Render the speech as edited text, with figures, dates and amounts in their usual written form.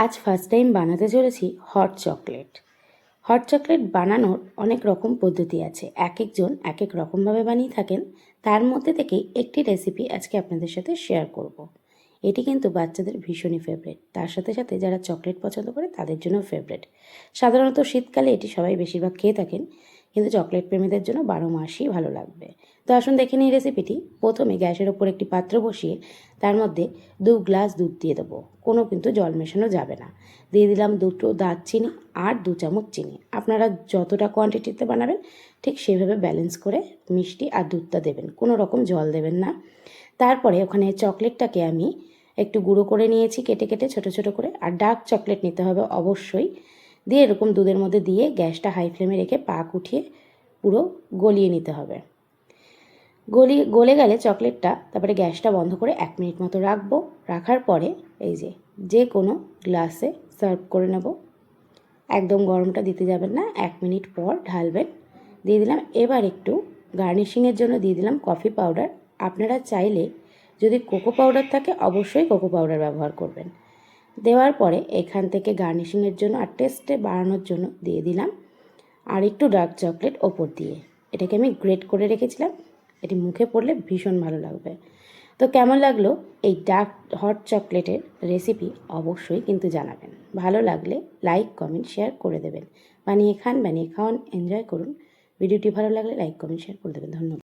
আজ first time বানাতে চলেছি হট চকলেট। হট চকলেট বানানোর অনেক রকম পদ্ধতি আছে, এক একজন এক এক রকমভাবে বানিয়ে থাকেন। তার মধ্যে থেকেই একটি রেসিপি আজকে আপনাদের সাথে শেয়ার করব। এটি কিন্তু বাচ্চাদের ভীষণই ফেভারিট, তার সাথে সাথে যারা চকলেট পছন্দ করে তাদের জন্য ফেভারিট। সাধারণত শীতকালে এটি সবাই বেশিরভাগ খেয়ে থাকেন, কিন্তু চকলেট প্রেমীদের জন্য 12 মাসই ভালো লাগবে। তো আসুন দেখে নিই রেসিপিটি। প্রথমে গ্যাসের ওপর একটি পাত্র বসিয়ে তার মধ্যে 2 গ্লাস দুধ দিয়ে দেবো, কোনো কিন্তু জল মেশানো যাবে না। দিয়ে দিলাম 2টো দারচিনি আর 2 চামচ চিনি। আপনারা যতটা কোয়ান্টিটিতে বানাবেন ঠিক সেভাবে ব্যালেন্স করে মিষ্টি আর দুধটা দেবেন, কোনো রকম জল দেবেন না। তারপরে ওখানে চকলেটটাকে আমি একটু গুঁড়ো করে নিয়েছি কেটে কেটে ছোট ছোট করে, আর ডার্ক চকলেট নিতে হবে অবশ্যই। দিয়ে এরকম দুধের মধ্যে দিয়ে গ্যাসটা হাই ফ্লেমে রেখে পাক উঠিয়ে পুরো গলিয়ে নিতে হবে। গলে গেলে চকলেটটা তারপরে গ্যাসটা বন্ধ করে 1 মিনিট মতো রাখবো। রাখার পরে এই যে কোনো গ্লাসে সার্ভ করে নেব। একদম গরমটা দিতে যাবেন না, 1 মিনিট পর ঢালবেন। দিয়ে দিলাম এবার একটু গার্নিশিংয়ের জন্য দিয়ে দিলাম কফি পাউডার। আপনারা চাইলে যদি কোকো পাউডার থাকে অবশ্যই কোকো পাউডার ব্যবহার করবেন। দেওয়ার পরে এখান থেকে গার্নিশিংয়ের জন্য আর টেস্টে বাড়ানোর জন্য দিয়ে দিলাম আর একটু ডার্ক চকলেট ওপর দিয়ে। এটাকে আমি গ্রেট করে রেখেছিলাম, এটি মুখে পড়লে ভীষণ ভালো লাগবে। তো কেমন লাগলো এই ডার্ক হট চকলেটের রেসিপি অবশ্যই কিন্তু জানাবেন। ভালো লাগলে লাইক কমেন্ট শেয়ার করে দেবেন। বানিয়ে খান, বানিয়ে খাওয়ান, এনজয় করুন। ভিডিওটি ভালো লাগলে লাইক কমেন্ট শেয়ার করে দেবেন। ধন্যবাদ।